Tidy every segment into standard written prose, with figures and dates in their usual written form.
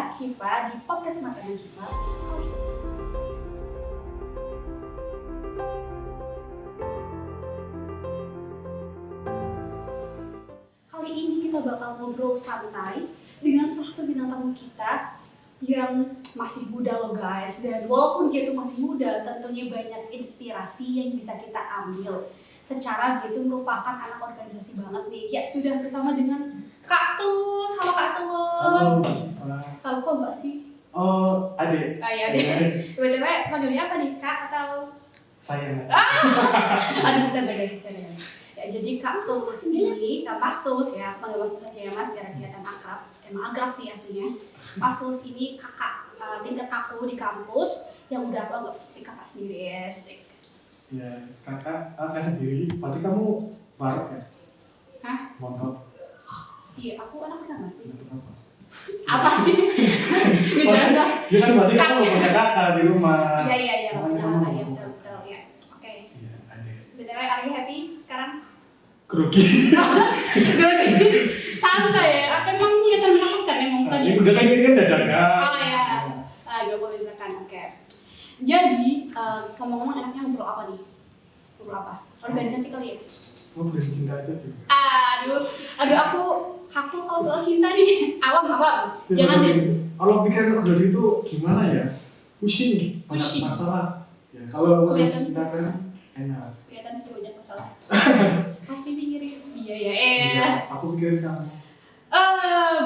Syifa di podcast Mata dan Syifa. Kali ini kita bakal ngobrol santai dengan salah satu bintang tamu kita yang masih muda loh guys. Dan walaupun dia tuh masih muda, tentunya banyak inspirasi yang bisa kita ambil. Secara dia tuh merupakan anak organisasi banget nih. Ya sudah bersama dengan Kak Tulus. Halo Kak Tulus. Halo Mbak Syifa. Halo kok Mbak sih? Oh, Ade. Iya deh. BTW panggilnya apa nih, Kak atau? Saya. Aduh, bercanda guys. Ya, jadi Kak Tulus ini, Mas Tulus ya, panggil Mas Tulus ya Mas, biar kelihatan akrab. Emang akrab sih artinya. Mas Tulus ini kakak tingkat aku di kampus yang udah aku anggap seperti kakak sendiri ya. Ya, kakak sendiri. Berarti kamu baru ya? Hah? Montok. Iya, aku anak pertama sih. Apa? Apa sih? Bicara. Ya kan berarti kamu punya kakak di rumah. Iya, Makanya kamu betul, ngomong. betul ya. Oke. Iya, Ade. BTW, are you happy sekarang? Grogi. Santai ya, emang kelihatan menakutkan emang tadi. Udah kan ini kan dadakan. Oh ya, gak boleh ditekan, oke. Jadi, ngomong-ngomong enaknya ngobrol apa nih? Ngobrol apa? Organisasi kali ya? Ngobrol cinta aja gitu. Aduh, aku kalau soal cinta nih, awam. Jangan deh. Kalau pikir organisasi itu gimana ya? Pusing. Banyak Pusing. masalah. Ya, kalau Kelihatan cinta kan enak. Kelihatan sih banyak masalah. Pasti pikirin dia ya. Iya, aku pikirin kamu.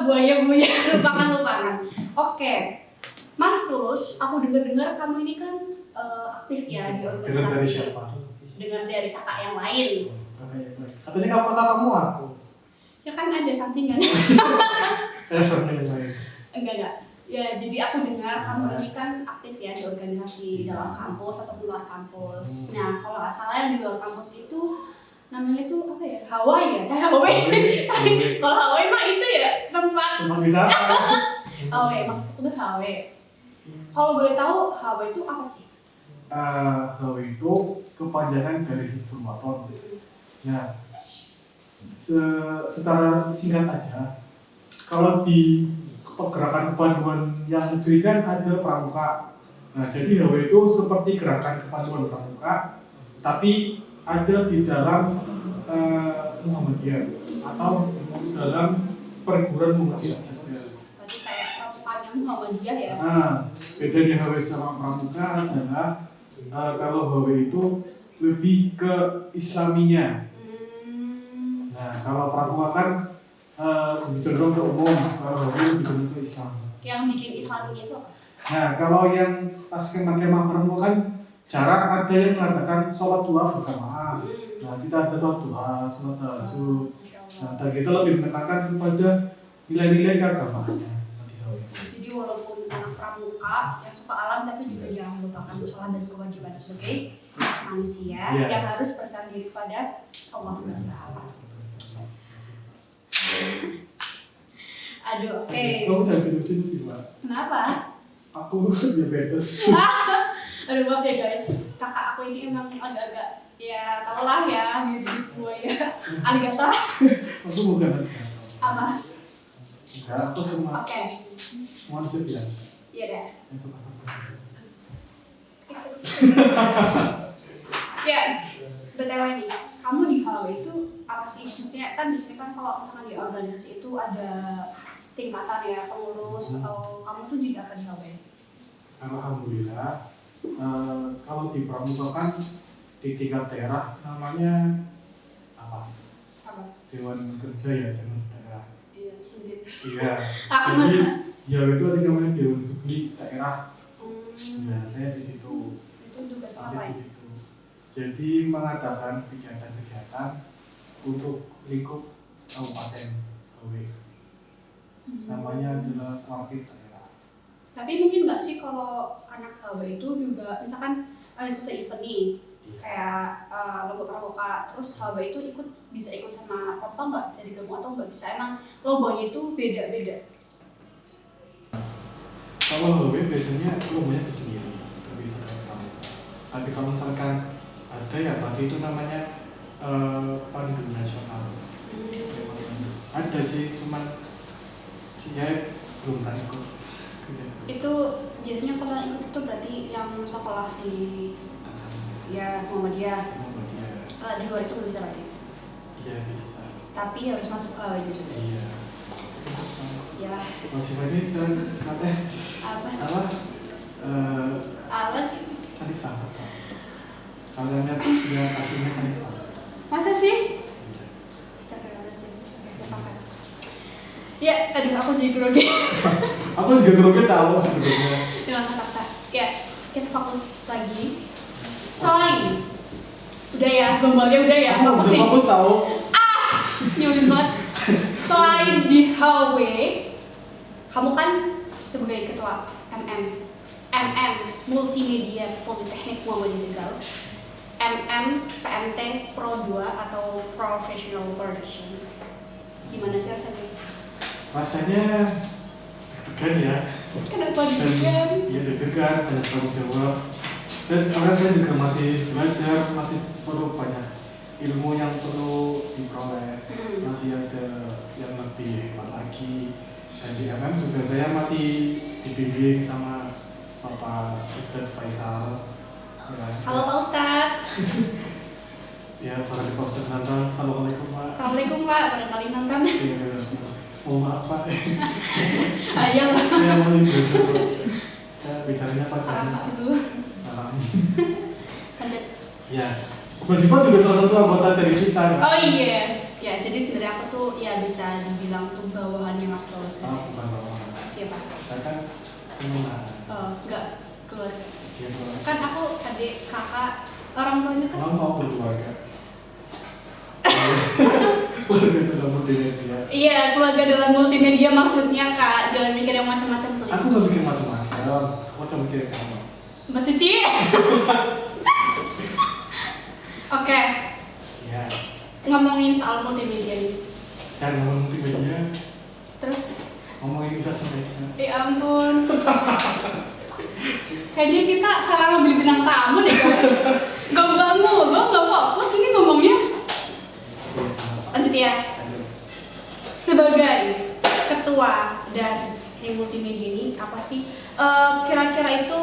Buaya, lupakan. Oke. Mas Tulus, aku dengar kamu ini kan aktif ya di organisasi. Dengar dari siapa? Dengar dari kakak yang lain. Kakak yang lain. Katanya kakak kamu aku. Ya kan ada sampingan. Sama yang lain. Enggak. Ya, jadi aku dengar kamu ini kan aktif ya di organisasi dalam kampus atau di luar kampus. Nah, kalau nggak salah yang di luar kampus itu namanya itu apa ya? Hawaii ya? Sorry, kalau Hawaii mah itu ya tempat. Tempat wisata. Hawaii, maksudku tuh Hawaii. Kalau boleh tahu Hawaii itu apa sih? Hawaii itu kepanjangan dari Hizbullah. Nah, secara singkat aja, kalau di gerakan kepanduan yang diberikan ada pramuka. Nah, jadi Hawaii itu seperti gerakan kepanduan pramuka, tapi ada di dalam Muhammadiyah atau dalam perguruan Muhammadiyah saja. Berarti kayak pramukanya Muhammadiyah ya? Nah, bedanya Hawaii sama pramuka adalah kalau Hawaii itu lebih ke Islaminya. Nah, kalau pramuka kan lebih cenderung ke umum, kalau Hawaii lebih cenderung ke Islam. Yang bikin Islaminya itu apa? Nah, kalau yang pas kemah pramuka kan jarang ada yang mengatakan sholat duha berjamaah. Nah, kita ada sholat duha, sholat tahajud. Nah, dan kita lebih menekankan kepada nilai-nilai keagamaannya di Hawaii. Jadi walaupun anak pramuka yang suka alam, tapi juga jangan melupakan sholat dan kewajiban sebagai manusia yang harus bersandar diri kepada Allah SWT. Aduh, oke. Kamu jangan senyum sih, Mbak. Kenapa? Aku diabetes. Aduh, maaf ya guys. Kakak aku ini emang agak-agak, ya tau lah ya, mirip buaya alligator. Aku bukan. Apa? Enggak, aku cuma manusia biasa. Iya deh. Yang suka sampai. Ya, BTW nih, kamu di Hawaii itu apa sih? Maksudnya kan di sini kan kalau misalkan di organisasi itu ada tingkatan ya, pengurus atau kamu tuh jadi apa di Hawaii? Alhamdulillah, kalau di pramuka kan di tingkat daerah namanya apa? Dewan Kerja ya, Dewan Daerah. Iya, sendiri. Iya. Jadi ya itu ada namanya Dewan Sugli daerah. Ya, saya di situ. Itu tugas apa ya? Jadi mengadakan kegiatan-kegiatan untuk lingkup kabupaten Hawaii. Namanya adalah wakil daerah. Tapi mungkin nggak sih kalau anak Hawaii itu juga misalkan ada suatu event nih kayak lomba pramuka, terus Hawaii itu bisa ikut sama apa nggak, bisa digabung atau nggak bisa, emang lombanya itu beda-beda? Kalau Hawaii biasanya lombanya sendiri, nggak bisa kayak pramuka. Tapi kalau misalkan ada ya tadi itu namanya pandu nasional. Ada sih, cuman saya belum pernah ikut. Itu biasanya kalau yang ikut itu berarti yang sekolah di ya Muhammadiyah. Di luar itu nggak bisa berarti? Iya bisa. Tapi harus masuk gitu. Iya. Iyalah. Masih ini kan sebenarnya Apa sih? Apa sih? cantik banget Pak. Kalian lihat yang aslinya cantik banget. Masa sih? Ya, aduh aku jadi grogi. Aku juga grogi tahu sebenarnya. Dengan kata-kata. Ya, kita fokus lagi. Selain udah ya, gombalnya udah ya, Aku fokus udah nih. fokus tahu. Nyebelin banget. Selain di HW, kamu kan sebagai ketua MM Multimedia Politeknik Muhammadiyah Tegal, PMT Pro 2 atau Professional Production. Gimana sih rasanya? Rasanya deg-degan ya. Kenapa deg-degan? Iya deg-degan, banyak tanggung jawab. Dan karena saya juga masih belajar, masih perlu banyak ilmu yang perlu diperoleh. Masih ada yang lebih hebat lagi. Dan di MM juga saya masih dibimbing sama Bapak Ustadz Faisal. Ya, Halo Pak Ustadz. ya barangkali Pak Ustadz nonton. Assalamualaikum Pak. Assalamualaikum Pak, barangkali nonton. Iya, oh maaf Pak. Ayah lah. Saya masih belajar. Ya, bicaranya pas Salam Pak dulu. salam. Lanjut. Ya, Mas Jipa juga salah satu anggota dari kita. Oh iya, ya jadi sebenarnya aku tuh ya bisa dibilang tuh bawahannya Mas Tulus Oh, guys. bukan bawa. Siapa? Saya kan pengguna. Oh enggak, keluar. Dia keluar. Kan aku adik, kakak, orang tuanya kan. Emang mau berkeluarga. Keluarga dalam multimedia. Iya, keluarga dalam multimedia maksudnya Kak, jangan mikir yang macam-macam please. Aku gak mikir macam-macam. Aku cuma mikir kamu. Mbak Suci. Oke, Ya, ngomongin soal multimedia ini. jangan ngomong multimedia. Terus, Ngomongin bisa sampai. ya ampun. Kayaknya kita salah ngambil bintang tamu deh guys. Gombal mulu, nggak fokus ini ngomongnya. Lanjut ya. Sebagai ketua dari tim multimedia ini, apa sih kira-kira itu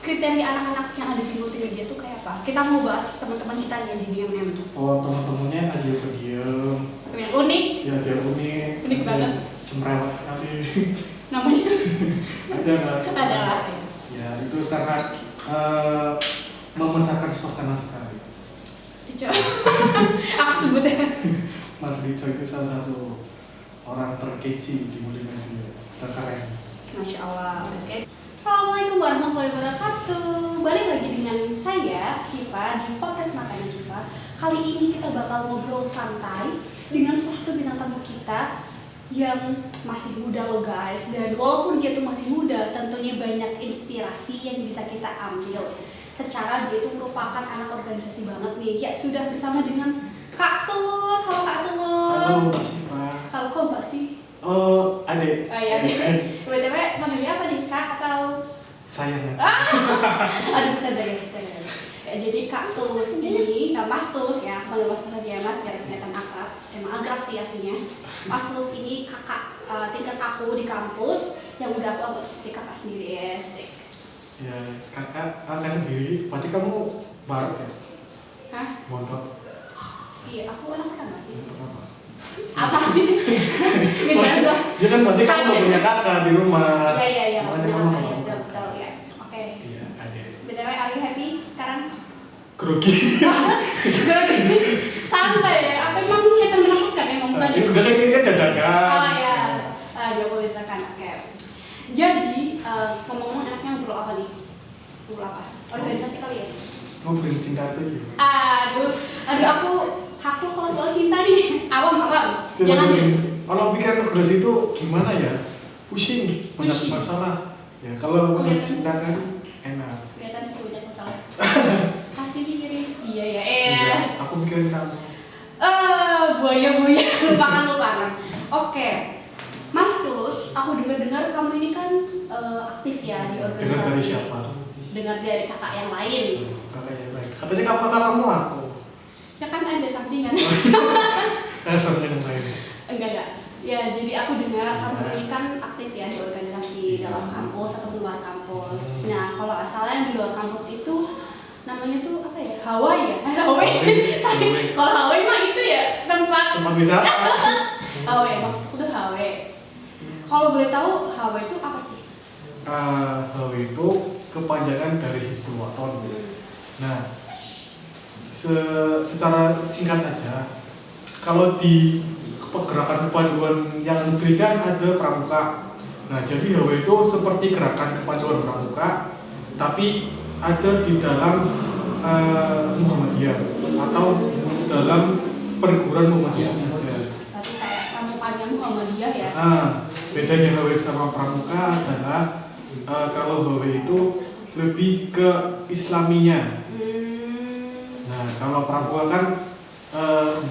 kriteria anak-anak yang ada di multimedia itu kayak apa? Kita mau bahas teman-teman kita yang di DMM tuh. Oh, teman-temannya ada yang pendiam. Yang unik, Ya, dia unik. Unik banget. Cemrewet sekali. namanya Ada nggak? adalah ya. Ya, itu sangat memecahkan suasana sekali. Rico. Aku sebutnya. Mas Rico itu salah satu orang terkece di multimedia, terkeren. Masya Allah. Oke. Assalamualaikum warahmatullahi wabarakatuh. Balik lagi dengan saya Syifa di podcast Makanan Syifa. Kali ini kita bakal ngobrol santai dengan salah satu bintang tamu kita yang masih muda loh guys. Dan walaupun dia tuh masih muda, tentunya banyak inspirasi yang bisa kita ambil. Secara dia itu merupakan anak organisasi banget nih. Ya sudah bersama dengan Kak Tulus. Halo Kak Tulus. Halo Mbak Siva. Halo kok Mbak sih? Oh, adek. Oh iya. BTW panggilnya apa nih Kak atau? Sayang. Aduh bercanda ya, bercanda. Ya, jadi Kak Tulus ini, nah Mas Tulus ya, panggil Mas Tulus aja Mas biar kelihatan akrab. Emang akrab sih artinya. Mas Tulus ini kakak tingkat aku di kampus yang udah aku anggap seperti kakak sendiri ya. Ya, kakak sendiri. Berarti kamu baru ya? Hah? Mondok. Iya, aku anak pertama sih. Pertama. Apa sih? Gak jelas lah. Ya kan berarti kamu mau punya kakak di rumah. Iya. Makanya Betul, kamu mau betul, punya betul, kakak. ya. Oke. Iya, adek. BTW, are you happy sekarang? Grogi. Grogi. Santai ya. Apa emang kelihatan menakutkan emang bukan? Ini enggak kan ini kan dadakan. Oh ya, dia boleh tekan. Oke. Jadi ngomong-ngomong enaknya ngobrol apa nih? Ngobrol apa? Organisasi kali ya? Ngobrolin cinta aja gitu. Aduh, aku kalau soal cinta nih awam. Jangan ya. Kalau pikiran organisasi itu gimana ya? Pusing, banyak Pusing. masalah. Ya kalau Kelihatan. cinta kan enak. Kelihatan sih banyak masalah. Kasih pikirin iya ya. Iya, aku mikirin kamu. Buaya lupakan. Oke. Mas Tulus, aku dengar kamu ini kan aktif ya di organisasi. Dengar dari siapa? Dengar dari kakak yang lain. Kakak yang lain. Katanya kakak kamu aku. Ya kan ada sampingan. Kayak sama yang lain. Enggak. Ya, jadi aku dengar kamu ini kan aktif ya di organisasi dalam kampus atau luar kampus. Nah, kalau asalnya yang di luar kampus itu namanya tuh apa ya? Hawaii ya? Hawaii. Kalau Hawaii mah itu ya tempat wisata. Hawaii, maksudku tuh Hawaii. Kalau boleh tahu Hawaii itu apa sih? Hawaii itu kepanjangan dari Hizbul Waton. Nah, secara singkat aja, kalau di pergerakan kepaduan yang negeri kan ada pramuka. Nah, jadi Hawaii itu seperti gerakan kepaduan pramuka, tapi ada di dalam Muhammadiyah atau dalam perguruan Muhammadiyah saja. Berarti kayak pramukanya Muhammadiyah ya? Bedanya Hawaii sama pramuka adalah kalau Hawaii itu lebih ke Islaminya. Nah, kalau pramuka kan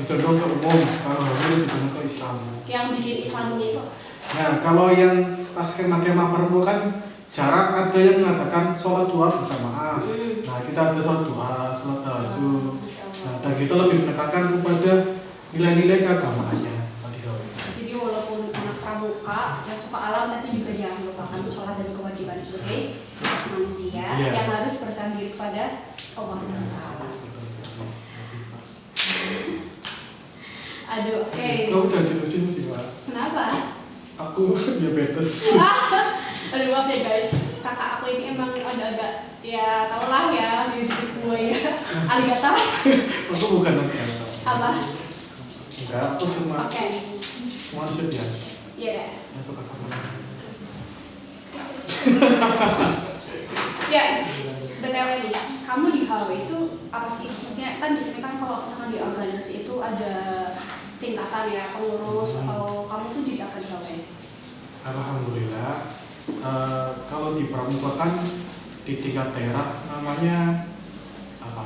dicontoh ke umum, kalau Hawaii dicontoh ke Islam. Yang bikin Islaminya itu? Nah, kalau yang pas kemah-kemah pramuka kan jarang ada yang mengatakan sholat duha berjamaah. Nah, kita ada sholat duha, sholat tahajud. Nah, dan kita lebih menekankan kepada nilai-nilai keagamaannya. Jadi walaupun anak pramuka yang suka alam, tapi juga jangan melupakan sholat dan kewajiban sebagai manusia yang harus bersandar diri kepada Allah SWT. Aduh, oke. Kamu jangan terusin sih, Pak. Kenapa? Aku diabetes. Aduh, maaf ya guys, kakak aku ini emang agak-agak ya tau lah ya, mirip gue ya, aligator. Aku bukan aligator. Apa? Enggak, aku cuma Iya. manusia biasa. Yang suka sama. Ya, BTW nih, kamu di Hawaii itu apa sih? Maksudnya kan di sini kan kalau misalkan di organisasi itu ada tingkatan ya, pengurus atau kamu tuh jadi apa di Hawaii? Alhamdulillah. Kalau di pramuka kan di tingkat daerah namanya apa?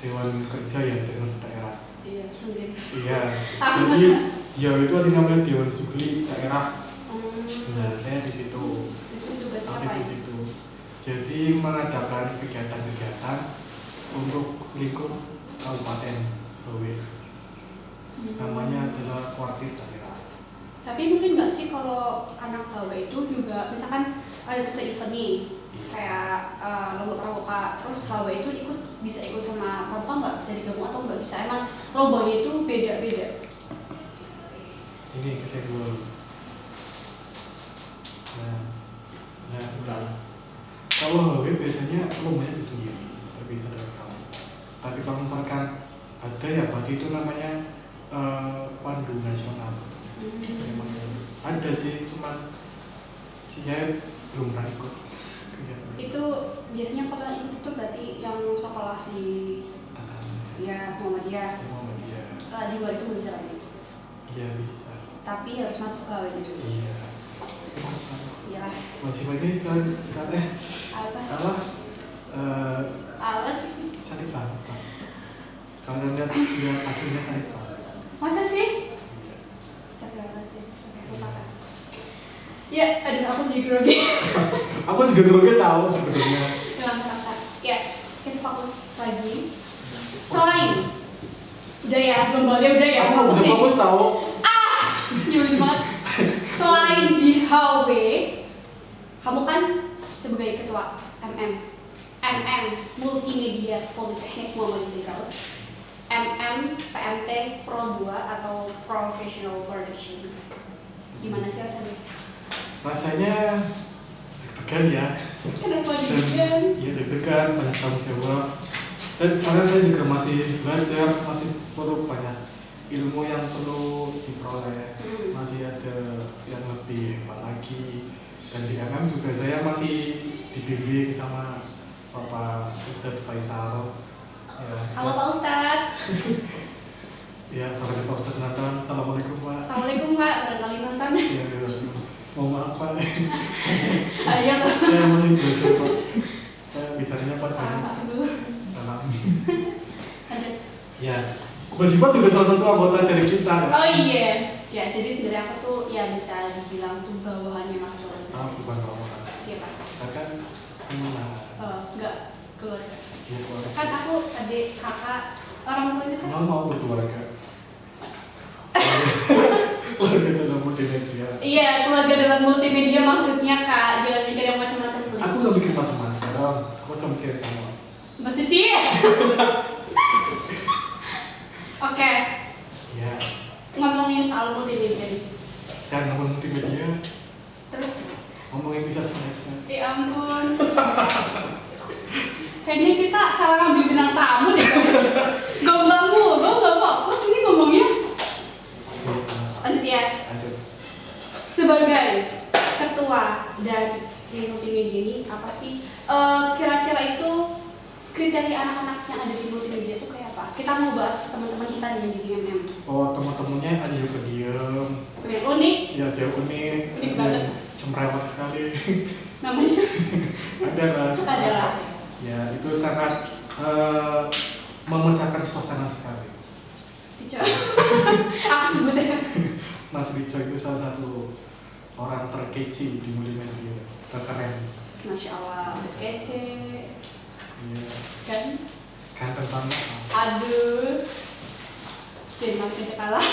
Dewan Kerja ya, Dewan Daerah. Iya, mungkin. Iya. Jadi dia itu ada namanya Dewan Sugli daerah. Nah, saya di situ. Itu juga siapa di ya? situ. Jadi mengadakan kegiatan-kegiatan untuk lingkup Kabupaten Hawaii. Namanya adalah Kuartir Daerah. Tapi mungkin nggak sih kalau anak Hawaii itu juga misalkan ada suatu event nih kayak lomba pramuka, terus Hawaii itu bisa ikut sama pramuka nggak, bisa digabung atau nggak bisa, emang lombanya itu beda-beda? Ini kesenggol. Nah, udah. Kalau Hawaii biasanya lombanya itu sendiri, terpisah dari pramuka. Tapi kalau misalkan ada ya, berarti itu namanya pandu nasional. Memang ada sih, cuman saya belum pernah ikut kegiatan itu. Biasanya kalau yang ikut itu berarti yang sekolah di ya Muhammadiyah. Di luar itu bisa lagi? Iya bisa. Tapi harus masuk ke Hawaii dulu. Iya. Iya. Masih lagi sekarang apa sih? cantik banget Pak. Kalau kalian lihat dia aslinya cantik banget. Masa sih? Ya, aduh aku jadi grogi. Aku juga grogi tahu sebenarnya. Ya, kita fokus lagi. Selain udah ya, globалnya udah ya. Aku bisa fokus tahu. Nyuruh banget. Selain di Hawaii, kamu kan sebagai ketua Multimedia Politeknik Muhammadiyah, PMT Pro 2 atau Professional Production. Gimana sih rasanya? Rasanya deg-degan ya. Kenapa deg-degan? Iya deg-degan, banyak tanggung jawab. Soalnya saya juga masih belajar, masih perlu banyak ilmu yang perlu diperoleh. Masih ada yang lebih hebat lagi. Dan di MM juga saya masih dibimbing sama Bapak Ustadz Faisal. Ya. Halo Pak Ustadz. Ya, Pak Ustadz nonton. Assalamualaikum Pak. Assalamualaikum Pak, barangkali nonton. Iya, mau maaf Pak. Ayo. Saya masih belajar Pak. Saya bicaranya Pak. Salah dulu. Salam. Ada. Ya, Mbak Ziva juga salah satu anggota dari kita. Oh iya. Ya, jadi sebenarnya aku tuh ya bisa dibilang tuh bawahannya Mas Tulus. Bukan bawahan. Siapa? Kan teman. Enggak, keluarga. Iya, keluarga. Kan aku adik kakak orang tuanya kan. Mau berkeluarga. Keluarga multimedia maksudnya Kak, jangan mikir yang macam-macam please. Aku gak mikir macam-macam, aku cuma mikir kamu aja. Mbak Suci. Oke, Ya, ngomongin soal multimedia nih. jangan ngomong multimedia, Terus, ngomongin bisa aja. ya ampun. Kayaknya kita salah ngambil bintang tamu deh guys. Gombangmu, gue nggak fokus ini ngomongnya. Lanjut ya. Lanjut. Sebagai ketua dari tim multimedia ini apa sih kira-kira itu kriteria anak-anak yang ada di multimedia itu kayak apa? Kita mau bahas teman-teman kita nih di DMM. Oh, teman-temannya ada yang pendiam, Yang unik ya dia unik, Unik ada banget. yang cemrewat sekali. namanya Ada lah. adalah Ya, itu sangat memecahkan suasana sekali. Dico. Aku sebutnya. Mas Rico itu salah satu orang terkece di multimedia, terkeren. Masya Allah, udah kece Iya, kan? ganteng banget. Aduh, Zain Malik aja kalah.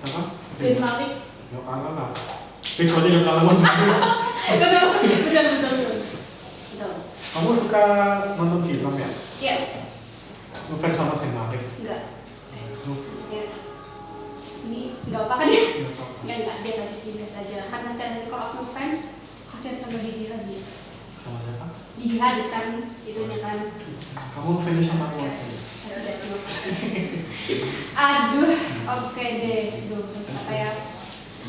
Siapa? Zain Malik. Ya kalah lah. Rico aja yang kalah mas. Betul. Kamu suka nonton film ya? Iya, Ngefans sama Zain Malik? enggak. Lu- Maksudnya, ini enggak apa kan ya? Nggak apa-apa. Enggak, dia tadi sih biasa aja. Karena saya nanti kalau aku fans, kasihan sama Didi Hadid. Sama siapa? Didi Hadid kan, itunya kan. Kamu ngefans sama aku aja. Tidak, terima kasih. Aduh, oke deh. Duh, terus apa ya?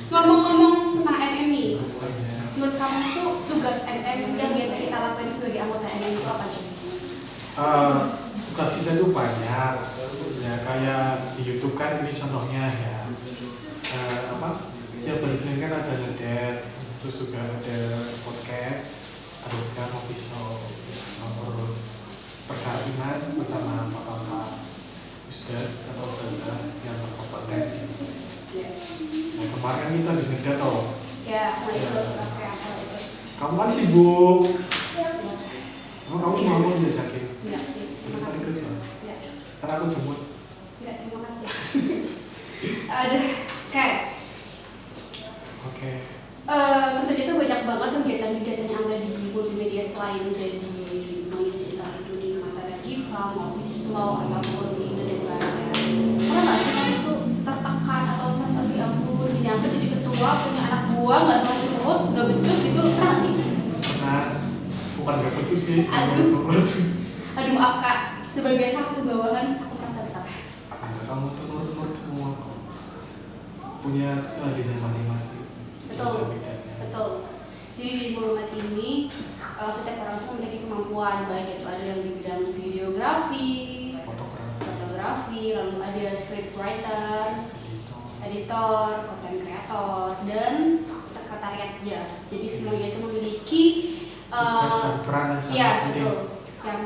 Ngomong-ngomong tentang MM nih, menurut kamu tuh tugas MM yang biasa kita lakukan sebagai anggota MM itu apa sih? Tugas kita tuh banyak ya, kayak di YouTube kan ini contohnya ya. Apa setiap hari Senin kan ada ngedet, terus juga ada podcast, ada juga ngopi ngobrol perkara iman bersama bapak-bapak ustadz atau ustazah yang berkompeten. Ya, Nah kemarin kan kita habis ngedet toh. ya sama itu kayak apa itu? Kamu kan sibuk. Kamu mau diajakin? Enggak sih, terima Kita kasih. ikut ya. Enggak, Ntar aku jemput. enggak, terima kasih. Aduh, kayak Oke. tentunya itu banyak banget kegiatan-kegiatan yang ada di multimedia selain jadi mengisi entah itu di mata Jiva, Mauvismo, ataupun di internet lainnya. Pernah nggak sih kamu tuh tertekan atau merasa ya ampun diangkat jadi ketua punya anak buah nggak tahu turut nggak becus gitu pernah nggak sih? Nah, bukan gak betul sih. Aduh. Menurut. Aduh maaf kak, sebagai satu bawahan aku merasa bersalah. Nah, kamu tuh menurut semua punya keahlian masing-masing. Betul. Beda-bedanya. Betul. Jadi di Muhammad ini setiap orang tuh memiliki kemampuan baik itu ada yang di bidang videografi, fotografi, lalu ada scriptwriter, editor, content creator, dan sekretariatnya. Jadi semuanya itu memiliki Tugas dan peran yang sangat ya penting. betul, yang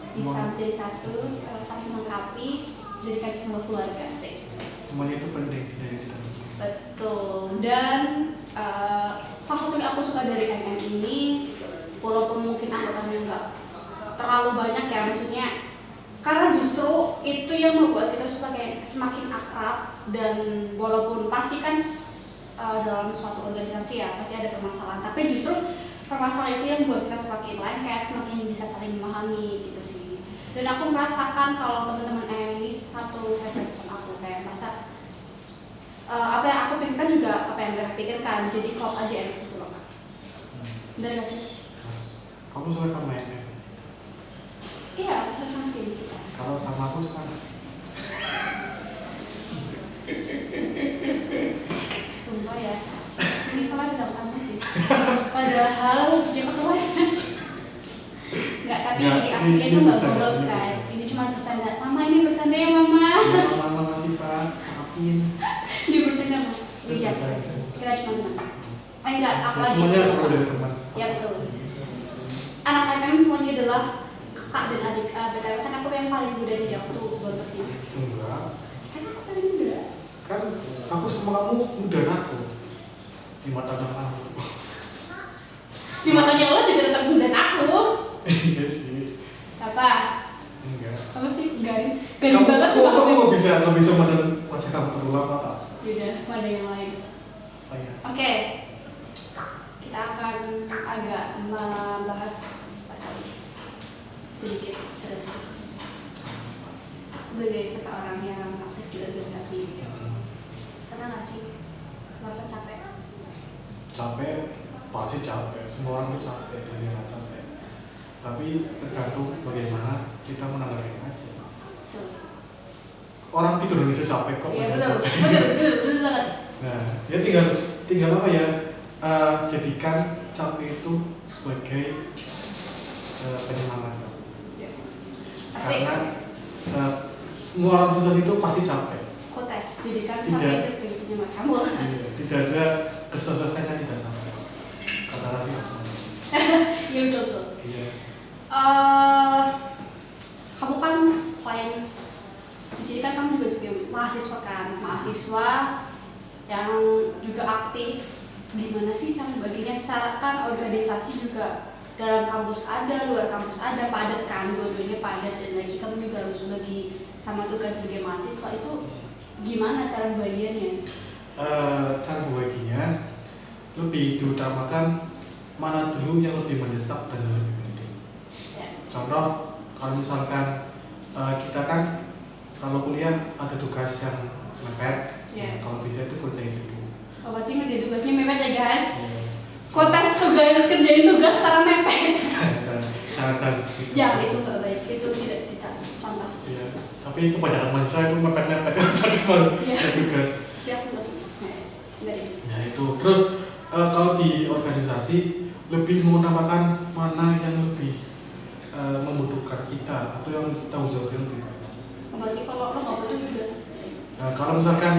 bisa Semua- menjadi satu, saling melengkapi, jadikan sebuah keluarga sih. Semuanya itu penting di diri kita. Betul. Dan salah satu yang aku suka dari MM ini, walaupun mungkin anggotanya nggak terlalu banyak ya, maksudnya karena justru itu yang membuat kita semakin akrab, dan walaupun pasti kan dalam suatu organisasi ya pasti ada permasalahan, tapi justru permasalahan itu yang membuat kita semakin lengket, semakin bisa saling memahami gitu sih. Dan aku merasakan kalau teman-teman MM ini satu frekuensi sama aku, kayak merasa apa yang aku pikirkan juga apa yang mereka pikirkan, jadi klop aja enak gitu loh. Bener gak sih? Kamu suka sama yang ini? Iya, aku suka sama tim kita. Kalau sama aku suka. Sumpah ya, ini salah di dalam kamu sih. Padahal dia keluar. Enggak, tapi Nggak, di aslinya ini itu nggak bercanda, goblok ini guys. bercanda. Ini cuma bercanda. Mama ini bercanda ya mama. Ya, mama masih Pak, maafin. Dia bercanda mama. Iya, Bercanda. kita cuma teman. Enggak, Ya, apalagi. semuanya perlu dari teman. Ya betul. Anak MM semuanya adalah kakak dan adik. BTW kan aku yang paling muda jadi aku tuh bontornya. Enggak. Karena aku paling muda. Kan aku sama kamu udah aku. 5 tahun yang lalu. Di matanya lo juga tetap muda aku. Iya sih. Apa? Enggak. Apa sih? Garing banget tuh Kamu aku. nggak bisa modern wajah kamu perlu apa? Yaudah, ada yang lain. Oh, iya. Oke. kita akan agak membahas sedikit serius sebagai seseorang yang aktif di organisasi. Pernah nggak sih merasa capek? Capek, pasti capek. Semua orang itu capek, dari yang capek. Tapi tergantung bagaimana kita menanggapi aja. Betul. Orang tidur bisa capek kok. Iya bukan betul, capek. betul banget. Nah, ya tinggal apa ya? Jadikan capek itu sebagai penyemangat. Asik. Karena semua orang sukses itu pasti capek. Kotes, jadikan Tidak. capek itu sebagai penyemangat kamu. Iya, tidak ada kesuksesan yang tidak capek. Kata lagi. Iya betul. Iya. Kamu kan selain di sini kan kamu juga sebagai mahasiswa kan, mahasiswa yang juga aktif. Gimana sih cara baginya? Secara kan organisasi juga dalam kampus ada, luar kampus ada, padat kan, dua-duanya padat, dan lagi kamu juga harus bagi sama tugas sebagai mahasiswa. Itu gimana cara bagiannya? Cara baginya lebih diutamakan mana dulu yang lebih mendesak dan yang lebih penting. Ya. Contoh, kalau misalkan kita kan kalau kuliah ada tugas yang mepet, Ya. kalau bisa itu kerjain dulu. Oh, berarti ngerjain tugasnya mepet ya guys? Kotes tugas, kerjain tugas secara mepet. Jangan seperti itu. Jangan, itu nggak baik, itu tidak kita contoh. Iya. Tapi kebanyakan mahasiswa itu mepet-mepet jadi Iya. tugas. Tapi aku nggak suka, guys. Nggak itu. Ya itu. Terus kalau di organisasi lebih mengutamakan mana yang lebih membutuhkan kita atau yang tanggung jawabnya lebih banyak. Berarti kalau lo nggak butuh juga. Nah, kalau misalkan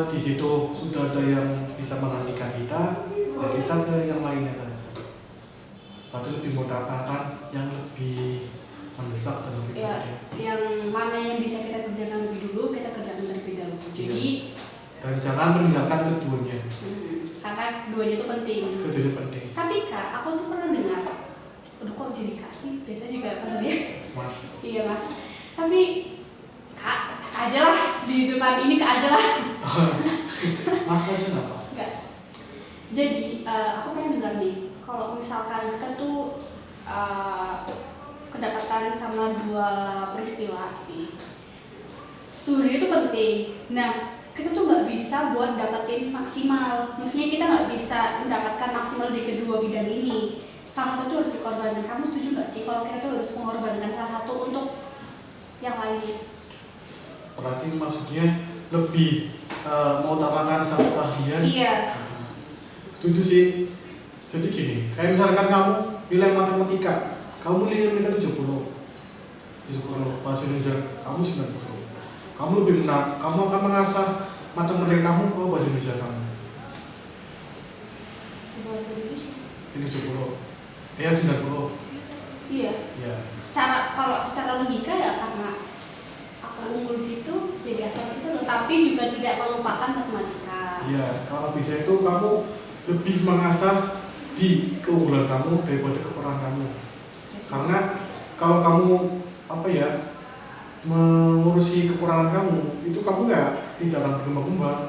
di situ sudah ada yang bisa menggantikan kita, ya kita ke yang lainnya saja. Berarti lebih mengutamakan yang lebih mendesak dan lebih Ya, penting. yang mana yang bisa kita kerjakan lebih dulu, kita kerjakan terlebih dahulu. Jadi, Dan jangan meninggalkan keduanya. karena keduanya itu penting. Keduanya penting. Tapi kak, aku tuh pernah dengar, aduh kok jadi kak sih? Biasanya juga pernah ya. Mas. Iya mas. Tapi kak aja lah di depan ini kak aja lah. Mas aja kenapa? Enggak. Jadi aku pernah dengar nih, kalau misalkan kita tuh kedapatan sama dua peristiwa nih, sebenarnya itu penting. Nah, kita tuh nggak bisa buat dapetin maksimal. Maksudnya kita nggak bisa mendapatkan maksimal di kedua bidang ini. Salah satu tuh harus dikorbankan. Kamu setuju nggak sih kalau kita tuh harus mengorbankan salah satu untuk yang lainnya? Berarti maksudnya lebih mengutamakan satu keahlian. Iya. Setuju sih. Jadi gini, kayak misalkan kamu nilai matematika, kamu nilai matematika 70, bahasa Indonesia kamu 90. Kamu lebih menang, kamu akan mengasah matematika kamu ke bahasa Indonesia kamu. Bahasa Indonesia. Ini 70, ya 90. Iya. Ya. Kalau secara logika ya karena aku unggul di situ jadi asal situ, tapi juga tidak melupakan matematika. Iya, kalau bisa itu kamu lebih mengasah di keunggulan kamu daripada kekurangan kamu. Karena kalau kamu mengurusi kekurangan kamu, itu kamu nggak tidak akan berkembang,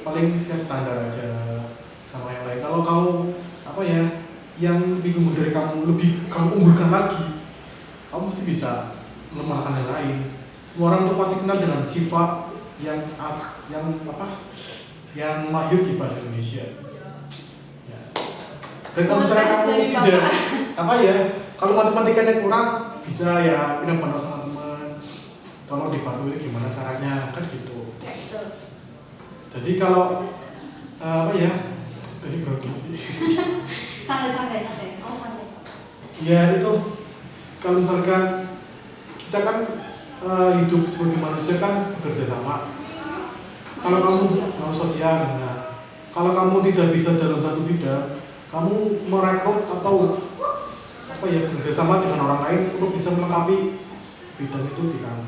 paling standar aja sama yang lain. Kalau kamu yang lebih unggul dari kamu, lebih kamu unggulkan lagi, kamu pasti bisa melemahkan yang lain. Semua orang tuh pasti kenal dengan sifat yang mahir di bahasa Indonesia. Ya. Dan kalau misalnya kamu tidak kalau matematikanya kurang, bisa ya pindah pondok sama teman. Tolong dibantu ini gimana caranya, kan gitu. Ya, betul. Jadi kalau tadi grogi sih. Santai. Oh, santai. Ya itu, kalau misalkan kita kan hidup sebagai manusia kan bekerja sama. Kalau kamu sosial, nah kalau kamu tidak bisa dalam satu bidang, kamu merekrut atau bekerja sama dengan orang lain untuk bisa melengkapi bidang itu di kamu.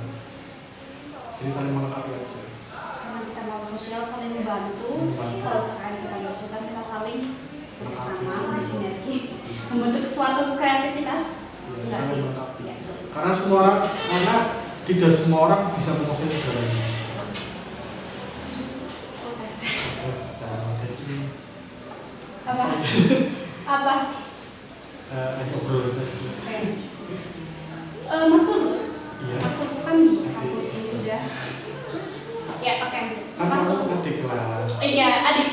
Jadi saling melengkapi aja. Karena kita mau sosial saling membantu. Kalau sekarang kita bersama kita saling bersama, bersinergi, membentuk suatu kreativitas. Enggak sih? Ya, betul. Karena tidak semua orang bisa menguasai segalanya. Oh, tes. Jadi Apa? Apa? Ngobrol saja. Mas Tulus, Iya. Mas Tulus kan di kampus ini udah. Ya, oke. Kan Mas kamu Tulus. adik kelas. Iya, adik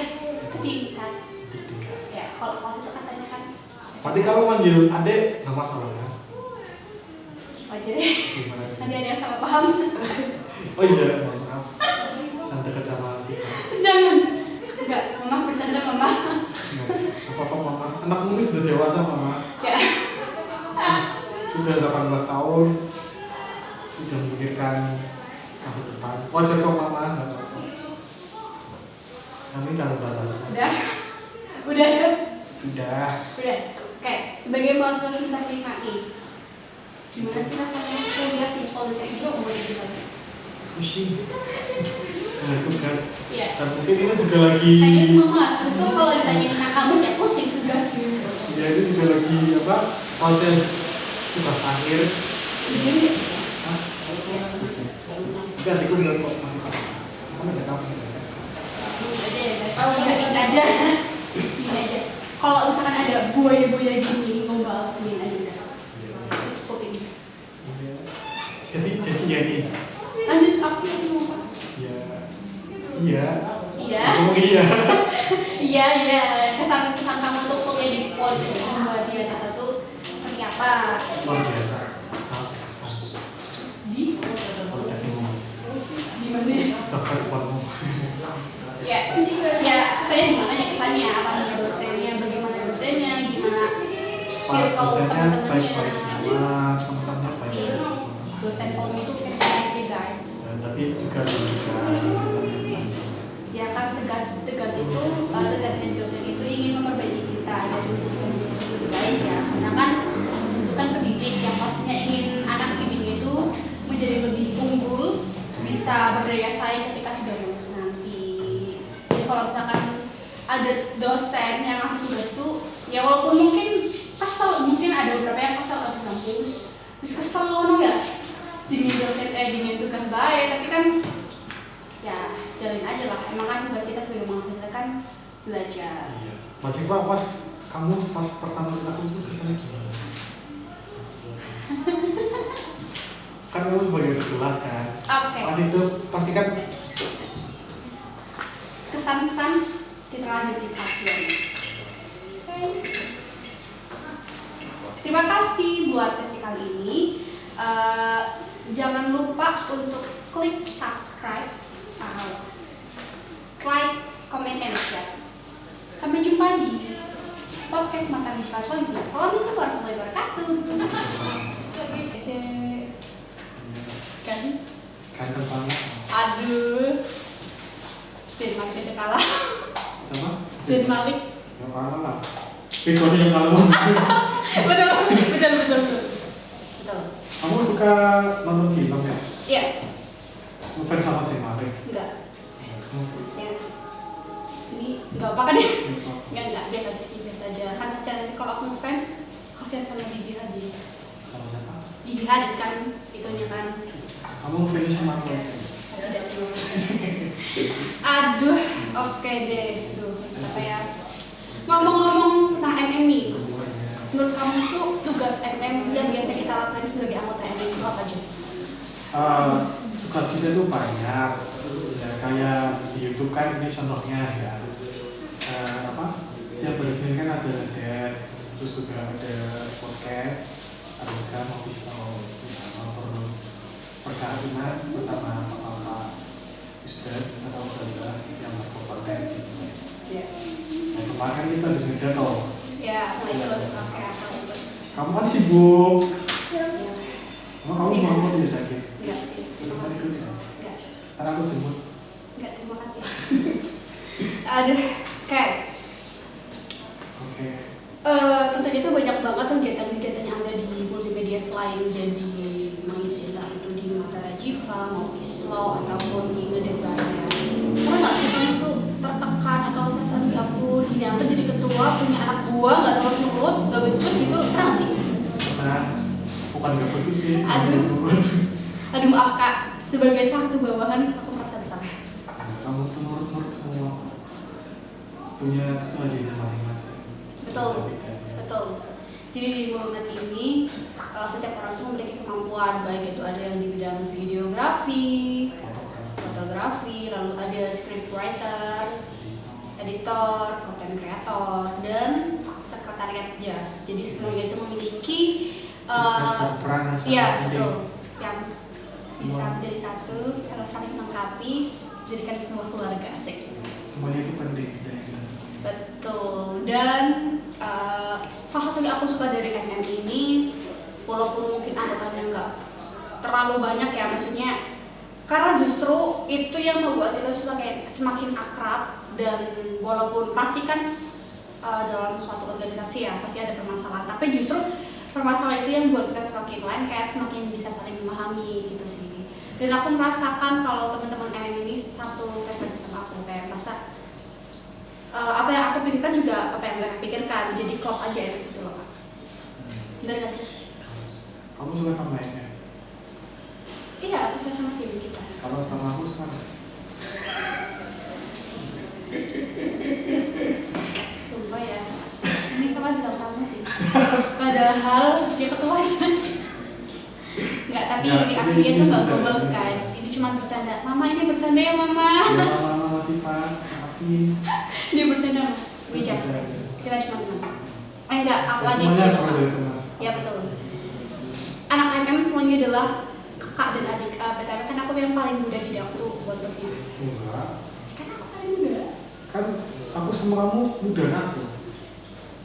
ketingkat. Adik tingkat. Ya, kalau itu katanya kan. Berarti kamu manggil adik nggak masalah kan? Aja deh. Gimana aja? Nanti ada yang salah paham. Oh iya, maaf. Santai dekat sama Siva. Jangan. Enggak, mama bercanda mama. Apa-apa mama. Anakmu ini sudah dewasa mama. Ya. Sudah 18 tahun. Sudah memikirkan masa depan. Wajar kok mama, nggak apa-apa. Kami jangan batas. Udah. Udah. Udah. Udah. Oke, sebagai mahasiswa semester 5I, gimana sih rasanya kuliah di Politeknik Solo gimana? Pusing. Nah, tugas. Iya. Dan mungkin ini juga lagi. Kayaknya semua mahasiswa tuh kalau ditanya tentang kamu ya pusing tugas gitu. Ya ini juga lagi apa? Proses tugas akhir. Gini. Hah? Tapi adikku bilang kok masih pas. Kamu nggak tahu. Gini aja. Gini aja. Kalau misalkan ada buaya-buaya gini ngombal, gini aja udah. Kuping. Jadi ya nih. Lanjut apa sih yang mau Pak? Ya. Iya. Iya. Ngomong iya. Iya. Kesan kamu untuk kuliah di Politeknik Solo dia kata tuh seperti apa? Luar biasa. Sangat kesan. Di Politeknik gimana? daftar uangmu. Ya, saya gimana ya kesannya, apa namanya dosennya, bagaimana dosennya, gimana circle Dosennya teman-temannya. baik-baik semua, teman-temannya Pasti baik-baik semua. dosen Polri itu kayak aja guys. Ya, tapi juga bisa. Ya kan tegas itu tegasnya dosen itu ingin memperbaiki kita jadi menjadi pendidik yang lebih baik ya. Karena kan dosen itu kan pendidik yang pastinya ingin anak didiknya itu menjadi lebih unggul, bisa berdaya saing ketika sudah lulus nanti. Jadi kalau misalkan ada dosen yang ngasih tugas tuh, ya walaupun mungkin kesel, mungkin ada beberapa yang kesel di kampus, terus kesel loh ya, dingin dosen dingin tugas baik, tapi kan ya jalin aja lah. Emang kan tugas kita sebagai mahasiswa kan belajar. Iya. Mas Iva, pas kamu pas pertama ketemu itu kesannya gimana? Kan kamu sebagai kelas kan? Oke. Pas itu pasti kan Kesan-kesan kita lanjut di part 2. Terima kasih buat sesi kali ini. Jangan lupa untuk klik subscribe, like, comment, and share. Sampai jumpa di podcast Mata Nisfa selanjutnya. Assalamualaikum warahmatullahi wabarakatuh. Kan? kangen banget. Aduh. Zain Malik aja kalah. Sama? Zain Malik. Yang kalah lah. Begonya yang kalah mas. Betul. Kamu suka nonton film ya? Iya. Ngefans sama si Malik? Enggak. Maksudnya ini enggak apa-apa deh. Enggak biasa aja sih, biasa aja. Kan kasihan nanti kalau aku ngefans, kasihan sama Gigi Hadid. Sama siapa? Gigi Hadid kan itunya kan. Kamu ngefans sama aku aja? Tidak terima kasih. Aduh, oke deh. Tuh, apa ya? Ngomong-ngomong tentang MMI, menurut kamu tuh tugas MM yang biasa kita lakukan sebagai anggota MM itu apa aja sih? Tugas kita tuh banyak ya, kayak di YouTube kan ini contohnya ya. Setiap hari Senin kan ada DET, terus juga ada podcast, ada juga ngopi slow, ngobrol perkahwinan bersama Bapak Ustadz atau Ustazah yang berkompeten gitu. Ya. Nah, kemarin kita habis ngedato. Ya, sama itu lo suka kayak apa gitu. Kamu kan sibuk. Ya. Kamu mau dia sakit? Enggak sih, terima Kan kasih. ikut ya? Enggak, Karena aku jemput. enggak, terima kasih. Aduh, kayak Oke. tentunya itu banyak banget kegiatan-kegiatan yang ada di multimedia selain jadi mengisi entah itu di Mata Rajiva, Ngopi Slow, ataupun di ngedetanya. Pernah nggak sih kamu tuh tertekan atau sensan di aku gini aku jadi ketua punya anak buah nggak nurut-nurut, nggak becus gitu, pernah nggak sih? Nah, bukan gak putus sih. Aduh maaf kak, sebagai salah satu bawahan aku merasa bersalah. Kamu tuh nurut-nurut semua. punya keahliannya masing-masing. Betul. Beda-beda, ya. Betul. Jadi di Mulmet ini setiap orang tuh memiliki kemampuan, baik itu ada yang di bidang videografi, fotografi, lalu ada script writer, editor, content creator, dan sekretariat ya. Jadi semuanya itu memiliki peran yang sangat iya penting. betul, yang bisa menjadi satu, kalau saling melengkapi, jadikan sebuah keluarga asik. Semuanya itu penting. Betul. Dan salah satu yang aku suka dari MM ini, walaupun mungkin anggotanya nggak terlalu banyak ya, maksudnya karena justru itu yang membuat kita semakin akrab. Dan walaupun pasti kan dalam suatu organisasi ya pasti ada permasalahan, tapi justru permasalahan itu yang membuat kita semakin lengket, semakin bisa saling memahami gitu sih. Dan aku merasakan kalau teman-teman MM ini satu frekuensi sama aku, kayak merasa apa yang aku pikirkan juga apa yang mereka pikirkan, jadi klop aja ya gitu loh. Bener gak sih? Kamu suka sama ini? Iya, aku suka sama tim kita. Kalau sama aku suka nggak? Sumpah ya, ini salah bilang kamu sih. Padahal dia ketuanya. Enggak, tapi Ya, ini aslinya tuh nggak bisa. gombal guys. Ini cuma bercanda. Mama ini bercanda ya mama. Ya mama sifat, tapi Dia bercanda mah. Bijak. Kita cuma teman. Enggak, aku aja. semuanya cuma dari teman. Ya betul. Anak MM semuanya adalah kakak dan adik. BTW kan aku yang paling muda jadi aku tuh bontornya. Enggak, Karena aku paling muda. kan aku sama kamu muda aku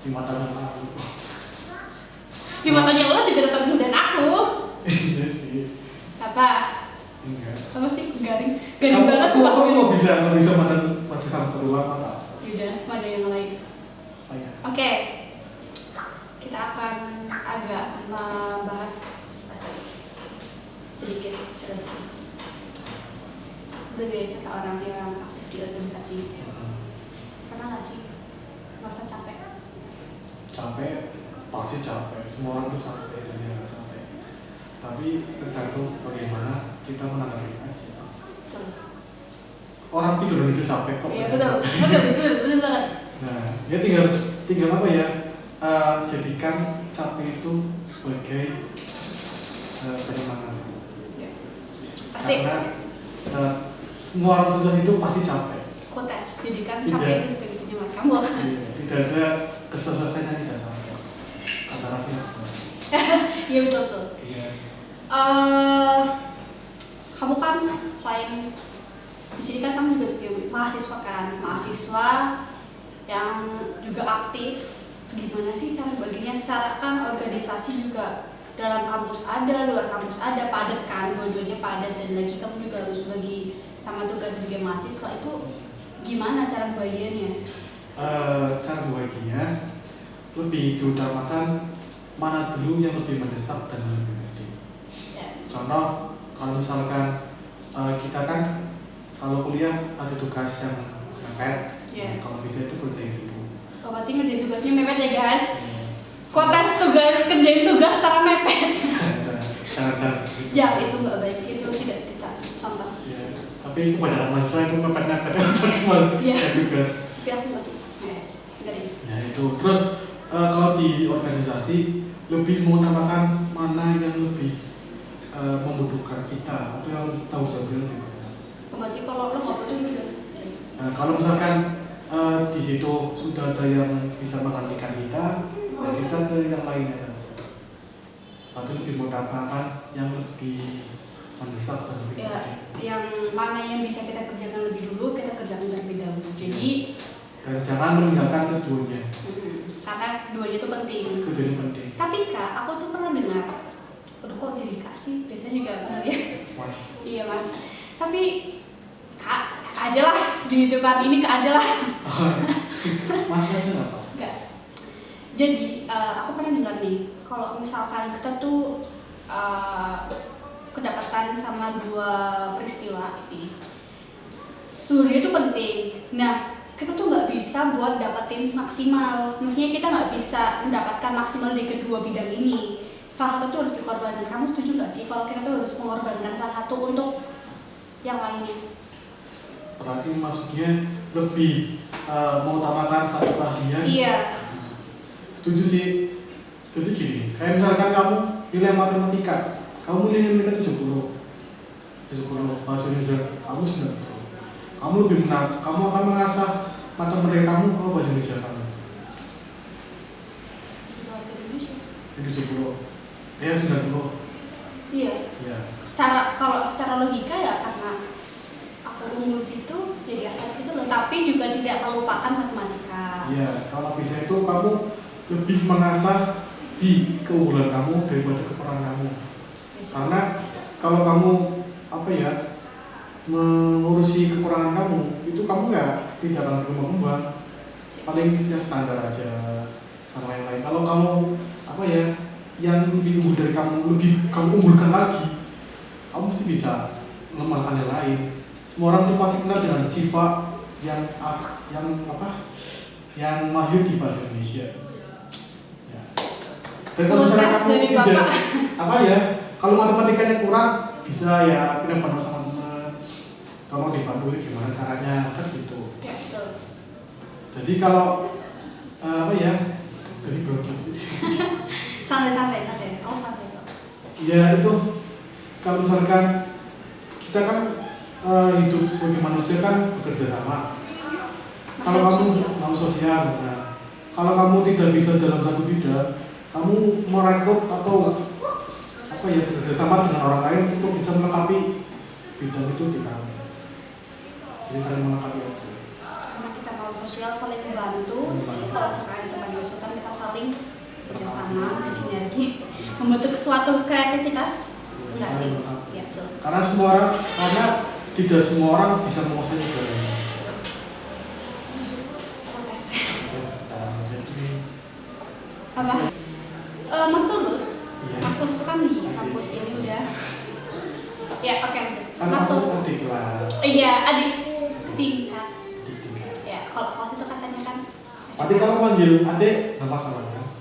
di mata aku. Di matanya lo juga tetap muda aku. Iya sih. Apa? Enggak. Apa sih garing banget Aku sumpah. nggak bisa masih kamu terlalu apa? Yaudah, mana yang lain? Oh ya. Oke, kita akan agak membahas sedikit serius. Sebagai seseorang yang aktif di organisasi, pernah nggak sih merasa capek? Capek, pasti capek. Semua orang tuh capek dan jangan capek. Tapi tergantung bagaimana kita menanggapi aja. Betul. Orang tidur aja capek kok. Iya betul banget. Nah, ya tinggal apa ya? Jadikan capek itu sebagai penyemangat. Ya. Asik. Karena semua orang susah itu pasti capek. Kotes, jadikan Tidak. capek itu sebagai penyemangat kamu. Iya, tidak ada kesuksesan yang tidak capek. Kata Raffi. Iya betul. Iya. Kamu kan selain di sini kan kamu juga sebagai mahasiswa kan, mahasiswa yang juga aktif. Gimana sih cara baginya? Secara kan organisasi juga dalam kampus ada, luar kampus ada, padat kan, dua-duanya padat, dan lagi kamu juga harus bagi sama tugas sebagai mahasiswa. Itu gimana cara bagiannya? Cara baginya lebih diutamakan mana dulu yang lebih mendesak dan lebih penting. Ya. Contoh, kalau misalkan kita kan kalau kuliah ada tugas yang mepet, Ya. kalau bisa itu kerjain dulu. Oh, berarti ngerjain tugasnya mepet ya guys? Kotes tugas, kerjain tugas secara mepet. Jangan seperti itu. Ya, itu nggak baik, itu tidak kita contoh. Ya, tapi kebanyakan mahasiswa itu mepet-mepet Iya. tugas. Tapi aku nggak suka. Yes, dengerin. Ya itu. Terus kalau di organisasi lebih mengutamakan mana yang lebih membutuhkan kita atau yang tahu jawabnya lebih banyak. Berarti kalau lo nggak butuh ya udah. Kalau misalkan di situ sudah ada yang bisa menggantikan kita, ya kita ke yang lainnya saja. Atau lebih mengutamakan yang lebih mendesak dan lebih Ya, penting. yang mana yang bisa kita kerjakan lebih dulu, kita kerjakan terlebih dahulu. Jadi, Dan jangan meninggalkan keduanya. karena duanya itu penting. Keduanya penting. Tapi kak, aku tuh pernah dengar. Aduh kok jadi kak sih? Biasanya juga benar ya. Mas. Iya mas. Tapi kak aja lah di depan ini kak aja lah. Mas aja nggak apa? Enggak. Jadi aku pernah dengar nih, kalau misalkan kita tuh kedapatan sama dua peristiwa ini, sebenarnya itu penting. Nah, kita tuh nggak bisa buat dapetin maksimal. Maksudnya kita nggak bisa mendapatkan maksimal di kedua bidang ini. Salah satu tuh harus dikorbankan. Kamu setuju nggak sih kalau kita tuh harus mengorbankan salah satu untuk yang lainnya? Berarti maksudnya lebih mengutamakan satu keahlian. Iya. Setuju sih. Jadi gini, kayak misalkan kamu nilai matematika, kamu nilai matematika 70 bahasa Indonesia, kamu 90. Kamu lebih menang, kamu akan mengasah matematika kamu kalau bahasa Indonesia kamu. Bahasa Indonesia. Yang 70, ya 90. Iya. Iya. Kalau secara logika ya karena aku unggul situ jadi asal situ loh, tapi juga tidak melupakan matematika. Iya, kalau bisa itu kamu lebih mengasah di keunggulan kamu daripada kekurangan kamu. Yes. Karena kalau kamu mengurusi kekurangan kamu, itu kamu ya tidak akan berkembang. Paling ya standar aja sama yang lain. Kalau kamu yang lebih unggul dari kamu, lebih kamu unggulkan lagi, kamu pasti bisa melemahkan yang lain. Semua orang itu pasti kenal dengan sifat yang mahir di bahasa Indonesia. Ya. Dan kalau misalnya kamu tidak kalau matematikanya kurang, bisa ya pindah bantu sama teman. Kalau dibantu gimana caranya kan gitu. Ya betul. Jadi kalau dari berapa sih? Santai. Oh santai kok. Ya itu kalau misalkan kita kan hidup sebagai manusia kan bekerja sama. Kalau kamu sosial, nah, kalau kamu tidak bisa dalam satu bidang, kamu merekrut atau bekerja sama dengan orang lain untuk bisa melengkapi bidang itu di kamu. Jadi saling melengkapi aja. Karena kita mau sosial saling membantu. Kalau misalkan ada teman kesulitan kita saling bekerjasama, bersinergi, membentuk suatu kreativitas. Enggak sih? Ya betul. Karena tidak semua orang bisa menguasai segalanya. Kotes. Jadi Apa? Mas Tulus. iya. Mas Tulus kan di kampus ini udah. Ya oke. Kan Mas aku Tulus. adik kelas. Iya adik tingkat. Adik tingkat. Ya kalau itu katanya kan. Nanti kalau manggil adik, nggak masalah kan?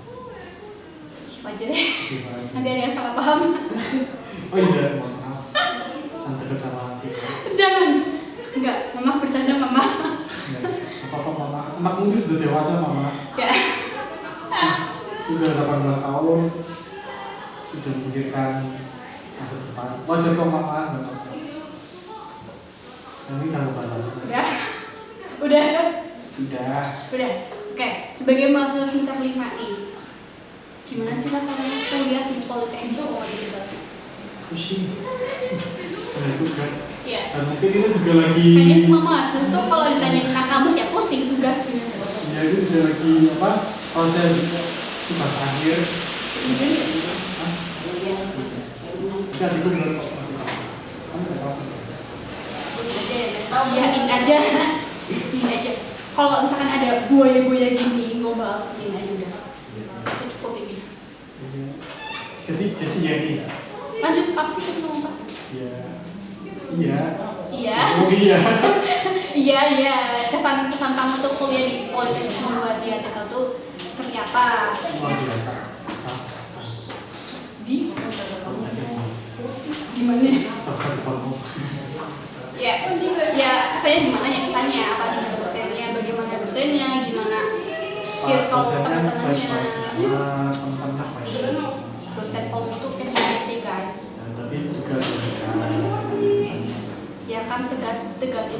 Siapa aja deh. Siapa aja. Nanti ada yang salah paham. Oh iya, mohon maaf. Santai bersama sih. Jangan. Enggak, mama bercanda mama. Apa mama? Anakmu ini sudah dewasa mama. Ya. Sudah 18 tahun. Sudah memikirkan masa depan. Wajar kok mama, nggak apa-apa. Ini jangan batas. Udah. Udah. Oke, sebagai mahasiswa semester 5 nih. Gimana sih rasanya kuliah di Politeknik gitu? Pusing. Banyak tugas. Iya. Dan mungkin ini juga lagi. Kayaknya semua mahasiswa tuh kalau ditanya tentang kampus ya pusing tugas gitu. Ya itu juga lagi proses tugas akhir. Jadi, Hah? Tapi adikku juga kok masih tahu. Kamu nggak tahu. iyain aja. Iyain aja. Kalau misalkan ada buaya-buaya gini ngomong, iyain aja udah. Itu cukup ini. Jadi ya ini. Lanjut apa sih tadi ngomong Pak? Iya. Iya. Oh iya. Iya. Kesan kamu tuh kuliah di Politeknik buat dia tuh seperti apa? Luar biasa. Di gimana? Daftar depanmu. Ya saya gimana ya kesannya, apa nih dosennya, bagaimana dosennya, gimana circle teman-temannya. Pasti dosen kamu tuh kece-kece guys. Tapi juga Ya kan tugasnya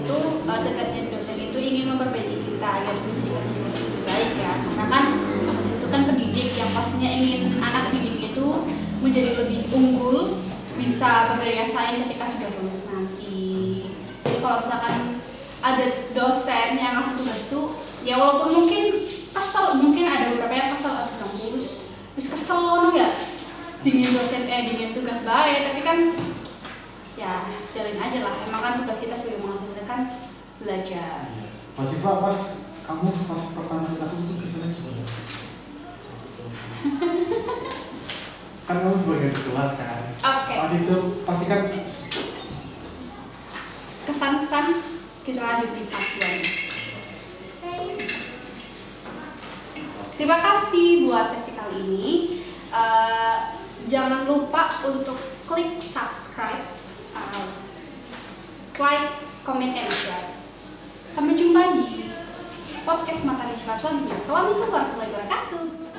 dosen itu ingin memperbaiki kita agar menjadi pendidik yang lebih baik ya. Karena kan dosen itu kan pendidik yang pastinya ingin anak didik itu menjadi lebih unggul, bisa berdaya saing ketika sudah lulus nanti. Jadi kalau misalkan ada dosen yang ngasih tugas itu, ya walaupun mungkin kesel, mungkin ada beberapa yang kesel, aduh nggak lulus, terus kesel loh ya, dengan dosen dengan tugas baik, tapi kan ya jalin aja lah. Emang kan tugas kita sebagai mahasiswa kan belajar. Mas Iva, kamu pertama kali itu kesannya gimana? Kan kamu sebagai kelas kan? Oke. Pas itu pasti kan Kesan-kesan kita lanjut di part 2 ini. Terima kasih buat sesi kali ini. Jangan lupa untuk klik subscribe, like, comment, and share. Sampai jumpa di podcast Materi Jelas selanjutnya. Assalamualaikum warahmatullahi wabarakatuh.